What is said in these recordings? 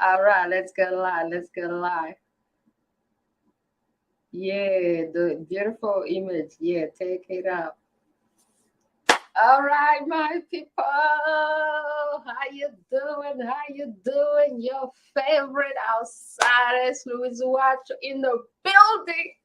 All right, let's get live. Let's get live. Yeah, the beautiful image. Yeah, take it up. All right, my people. How you doing? How you doing? Your favorite Ausares, Louise Uwacu in the building.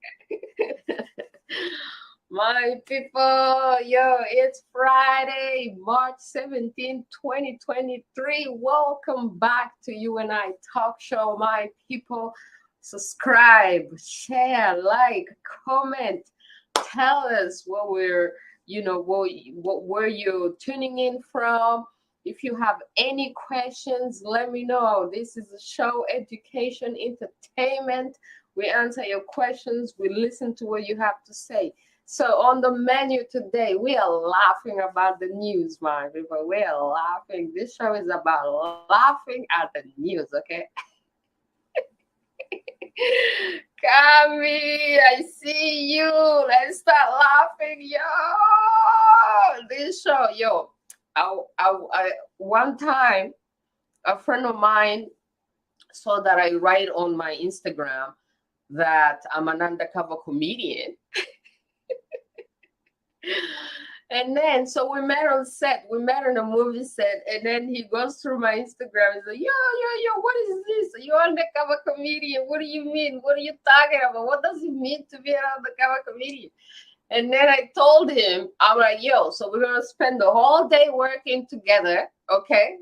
My people, yo, it's Friday, March 17, 2023. Welcome back to U&I Talk Show, my people. Subscribe, share, like, comment. Tell us what where you're tuning in from. If you have any questions, let me know. This is a show, education, entertainment. We answer your questions. We listen to what you have to say. So on the menu today, we are laughing about the news, my people. We are laughing. This show is about laughing at the news, okay? Kami, I see you. Let's start laughing, yo. This show, yo. One time, a friend of mine saw that I write on my Instagram that I'm an undercover comedian. And then, so we met on set. We met on a movie set, and then he goes through my Instagram. He's like, yo, what is this? You're undercover comedian. What do you mean? What are you talking about? What does it mean to be an undercover comedian? And then I told him, I'm like, yo, so we're going to spend the whole day working together, okay?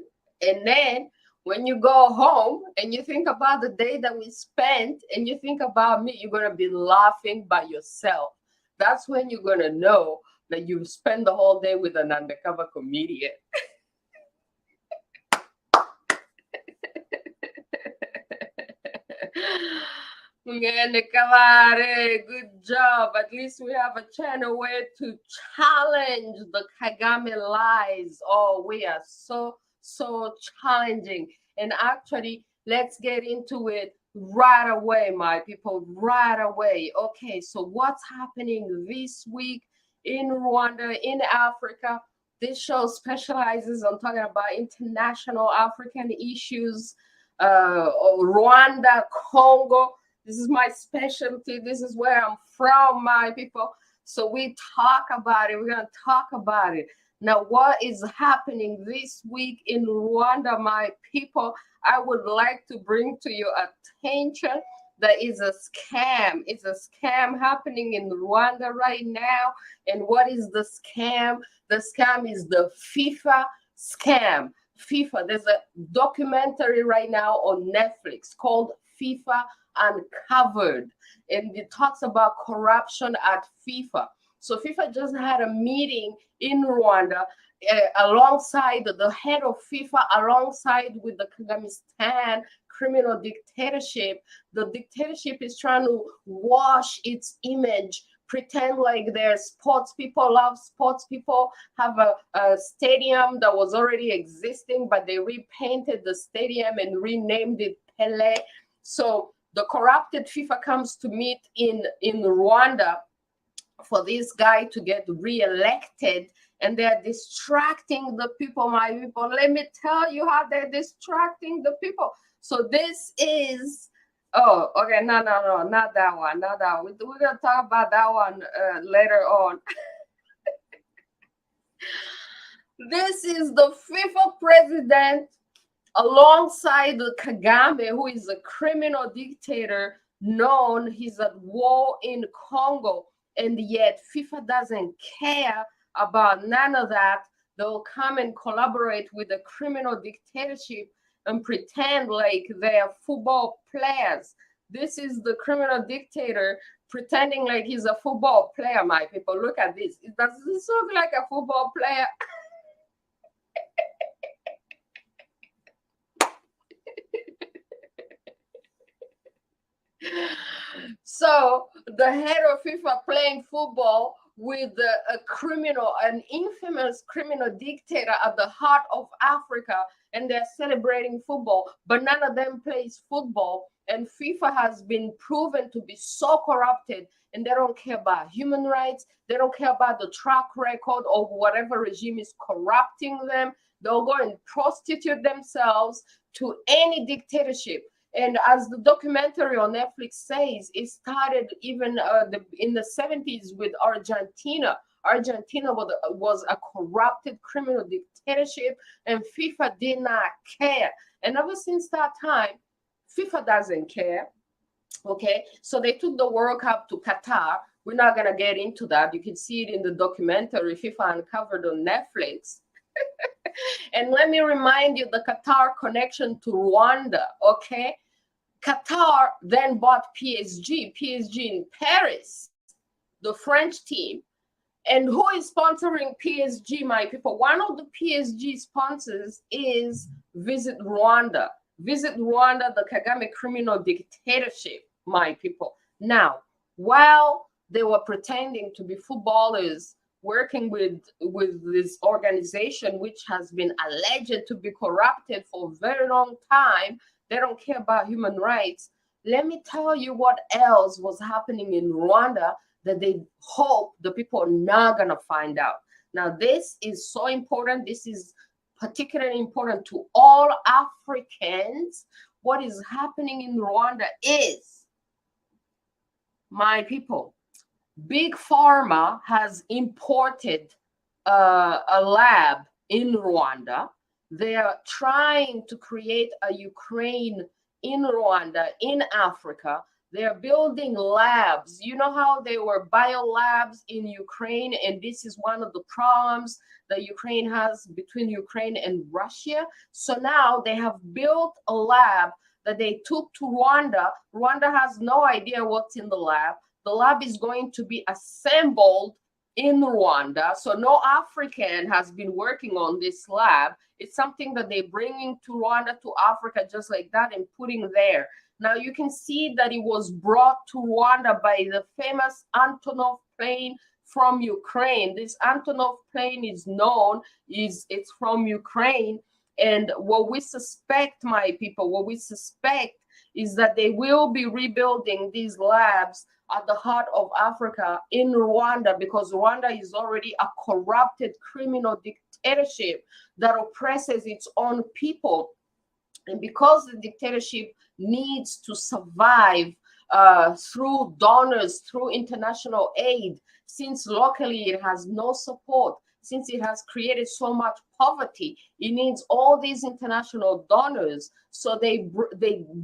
And then when you go home and you think about the day that we spent and you think about me, you're going to be laughing by yourself. That's when you're going to know that you spend the whole day with an undercover comedian. Good job. At least we have a channel where to challenge the Kagame lies. Oh, we are so challenging. And actually, let's get into it right away, my people, right away. Okay, so what's happening this week in Rwanda, in Africa? This show specializes on talking about international African issues, Rwanda, Congo. This is my specialty. This is where I'm from, my people. So we talk about it. We're going to talk about it. Now, what is happening this week in Rwanda, my people? I would like to bring to your attention that is a scam. It's a scam happening in Rwanda right now. And what is the scam? The scam is the FIFA scam. FIFA, there's a documentary right now on Netflix called FIFA Uncovered, and it talks about corruption at FIFA. So FIFA just had a meeting in Rwanda alongside the head of FIFA, alongside with the Kagamistan criminal dictatorship. The dictatorship is trying to wash its image, pretend like they're sports people, love sports people, have a stadium that was already existing, but they repainted the stadium and renamed it Pele. So the corrupted FIFA comes to meet in Rwanda for this guy to get re-elected, and they're distracting the people, my people. Let me tell you how they're distracting the people. So this is, oh, okay, no, not that one, not that one. We're going to talk about that one later on. This is the FIFA president alongside the Kagame, who is a criminal dictator known. He's at war in Congo, and yet FIFA doesn't care about none of that. They'll come and collaborate with the criminal dictatorship and pretend like they're football players. This is the criminal dictator pretending like he's a football player, my people. Look at this. Does this look like a football player? So the head of FIFA playing football with a criminal, an infamous criminal dictator at the heart of Africa, and they're celebrating football, but none of them plays football. And FIFA has been proven to be so corrupted, and they don't care about human rights. They don't care about the track record of whatever regime is corrupting them. They'll go and prostitute themselves to any dictatorship. And as the documentary on Netflix says, it started even in the 70s with Argentina. Argentina was a corrupted criminal dictatorship, and FIFA did not care. And ever since that time, FIFA doesn't care. Okay, so they took the World Cup to Qatar. We're not going to get into that. You can see it in the documentary FIFA Uncovered on Netflix. And let me remind you the Qatar connection to Rwanda. Okay, Qatar then bought PSG in Paris, the French team. And who is sponsoring PSG, my people? One of the PSG sponsors is Visit Rwanda. Visit Rwanda, the Kagame criminal dictatorship, my people. Now, while they were pretending to be footballers working with this organization, which has been alleged to be corrupted for a very long time, they don't care about human rights. Let me tell you what else was happening in Rwanda that they hope the people are not going to find out. Now, this is so important. This is particularly important to all Africans. What is happening in Rwanda is, my people, Big Pharma has imported a lab in Rwanda. They are trying to create a Ukraine in Rwanda, in Africa. They're building labs. You know how there were biolabs in Ukraine, and this is one of the problems that Ukraine has between Ukraine and Russia. So now they have built a lab that they took to Rwanda. Rwanda has no idea what's in the lab. The lab is going to be assembled in Rwanda. So no African has been working on this lab. It's something that they're bringing to Rwanda, to Africa, just like that, and putting there. Now you can see that it was brought to Rwanda by the famous Antonov plane from Ukraine. This Antonov plane is known, it's from Ukraine. And what we suspect, my people, what we suspect is that they will be rebuilding these labs at the heart of Africa in Rwanda, because Rwanda is already a corrupted criminal dictatorship that oppresses its own people. And because the dictatorship needs to survive through donors, through international aid, since locally it has no support, since it has created so much poverty, it needs all these international donors. So they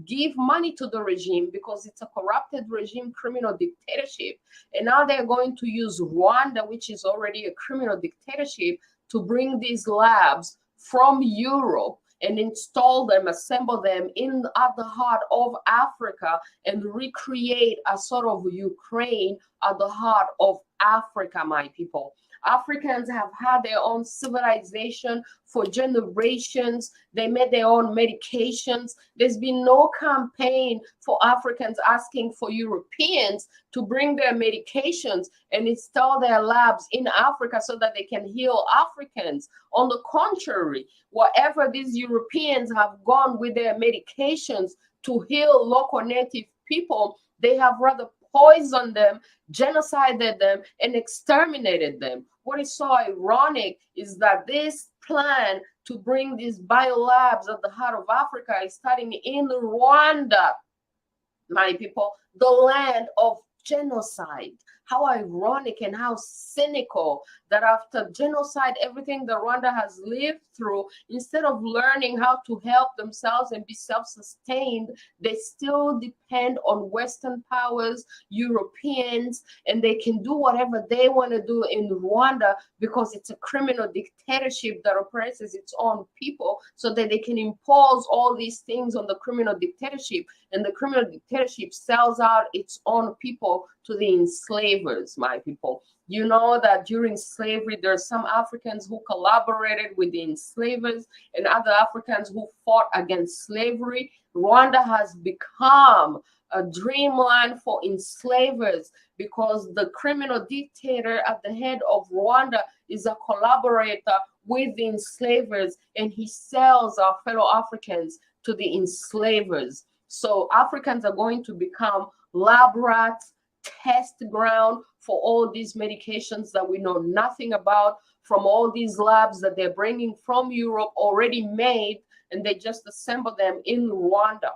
give money to the regime because it's a corrupted regime, criminal dictatorship. And now they're going to use Rwanda, which is already a criminal dictatorship, to bring these labs from Europe and install them, assemble them at the heart of Africa, and recreate a sort of Ukraine at the heart of Africa, my people. Africans have had their own civilization for generations. They made their own medications. There's been no campaign for Africans asking for Europeans to bring their medications and install their labs in Africa so that they can heal Africans. On the contrary, wherever these Europeans have gone with their medications to heal local native people, they have rather poisoned them, genocided them, and exterminated them. What is so ironic is that this plan to bring these biolabs at the heart of Africa is starting in Rwanda, my people, the land of genocide. How ironic and how cynical that after genocide, everything that Rwanda has lived through, instead of learning how to help themselves and be self-sustained, they still depend on Western powers, Europeans, and they can do whatever they want to do in Rwanda because it's a criminal dictatorship that oppresses its own people, so that they can impose all these things on the criminal dictatorship, and the criminal dictatorship sells out its own people to the enslavers, my people. You know that during slavery, there are some Africans who collaborated with the enslavers and other Africans who fought against slavery. Rwanda has become a dreamland for enslavers because the criminal dictator at the head of Rwanda is a collaborator with the enslavers, and he sells our fellow Africans to the enslavers. So Africans are going to become lab rats, test ground for all these medications that we know nothing about, from all these labs that they're bringing from Europe already made, and they just assemble them in Rwanda.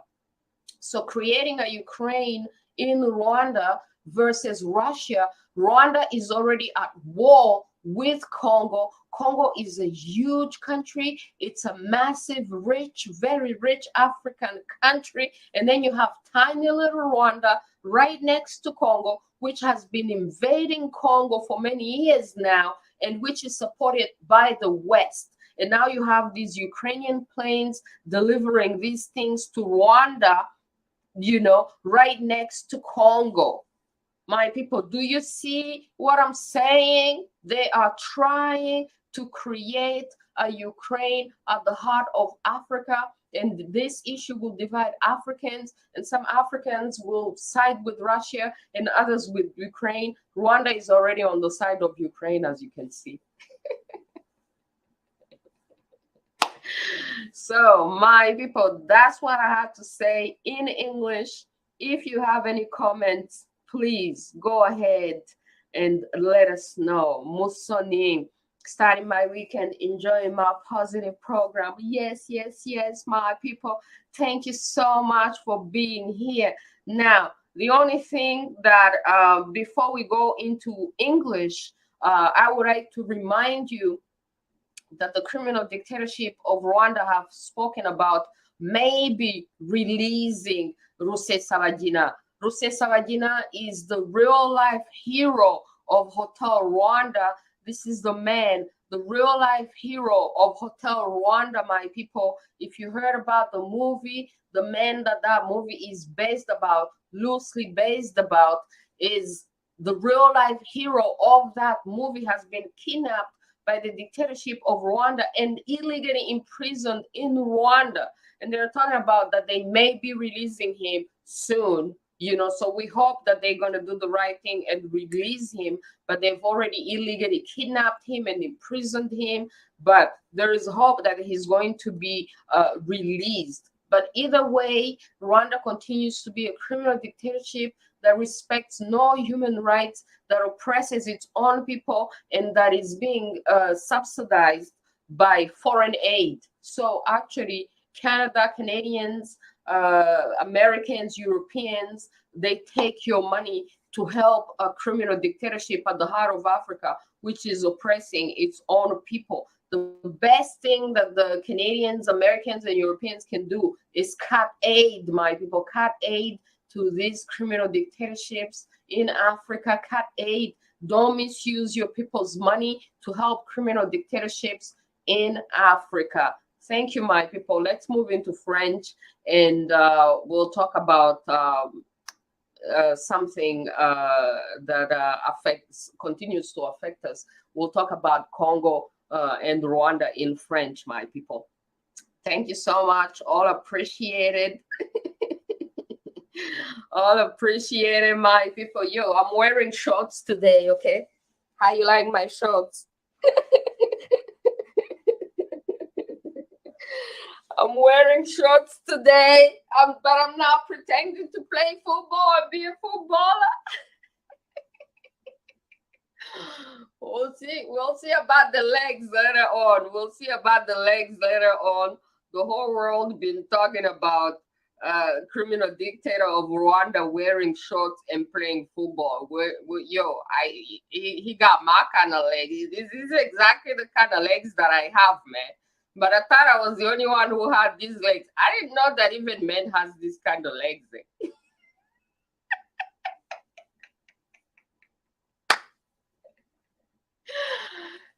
So creating a Ukraine in Rwanda versus Russia, Rwanda is already at war with Congo. Congo is a huge country. It's a massive, rich, very rich African country. And then you have tiny little Rwanda right next to Congo, which has been invading Congo for many years now, and which is supported by the West. And now you have these Ukrainian planes delivering these things to Rwanda, right next to Congo. My people, do you see what I'm saying? They are trying to create a Ukraine at the heart of Africa, and this issue will divide Africans, and some Africans will side with Russia and others with Ukraine. Rwanda is already on the side of Ukraine, as you can see. So, my people, that's what I had to say in English. If you have any comments, please go ahead and let us know. Musoni, starting my weekend, enjoying my positive program. Yes, yes, yes, my people. Thank you so much for being here. Now, the only thing that before we go into English, I would like to remind you that the criminal dictatorship of Rwanda have spoken about maybe releasing Rusesabagina. Rusesabagina is the real life hero of Hotel Rwanda. This is the man, the real life hero of Hotel Rwanda, my people. If you heard about the movie, the man that movie is based about, loosely based about, is the real life hero of that movie, has been kidnapped by the dictatorship of Rwanda and illegally imprisoned in Rwanda. And they're talking about that they may be releasing him soon, so we hope that they're going to do the right thing and release him, but they've already illegally kidnapped him and imprisoned him. But there is hope that he's going to be released. But either way, Rwanda continues to be a criminal dictatorship that respects no human rights, that oppresses its own people, and that is being subsidized by foreign aid. So actually, Canada, Canadians, Americans, Europeans, they take your money to help a criminal dictatorship at the heart of Africa, which is oppressing its own people. The best thing that the Canadians, Americans, and Europeans can do is cut aid, my people, cut aid to these criminal dictatorships in Africa. Cut aid. Don't misuse your people's money to help criminal dictatorships in Africa. Thank you, my people. Let's move into French, and we'll talk about something that continues to affect us. We'll talk about Congo and Rwanda in French, my people. Thank you so much. All appreciated. All appreciated, my people. Yo, I'm wearing shorts today, okay? How you like my shorts? I'm wearing shorts today, but I'm not pretending to play football or be a footballer. We'll see about the legs later on. We'll see about the legs later on. The whole world been talking about criminal dictator of Rwanda wearing shorts and playing football. He got my kind of legs. This is exactly the kind of legs that I have, man. But I thought I was the only one who had these legs. I didn't know that even men has this kind of legs.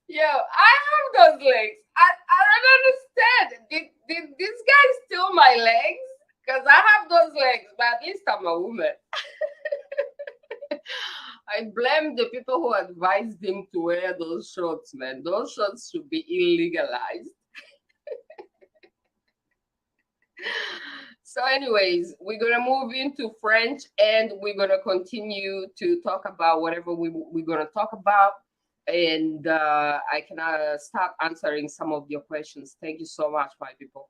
Yo, I have those legs. I don't understand. Did this guy steal my legs? Because I have those legs, but at least I'm a woman. I blame the people who advised him to wear those shorts, man. Those shorts should be illegalized. So anyways, we're going to move into French, and we're going to continue to talk about whatever we're going to talk about. And I can start answering some of your questions. Thank you so much, my people.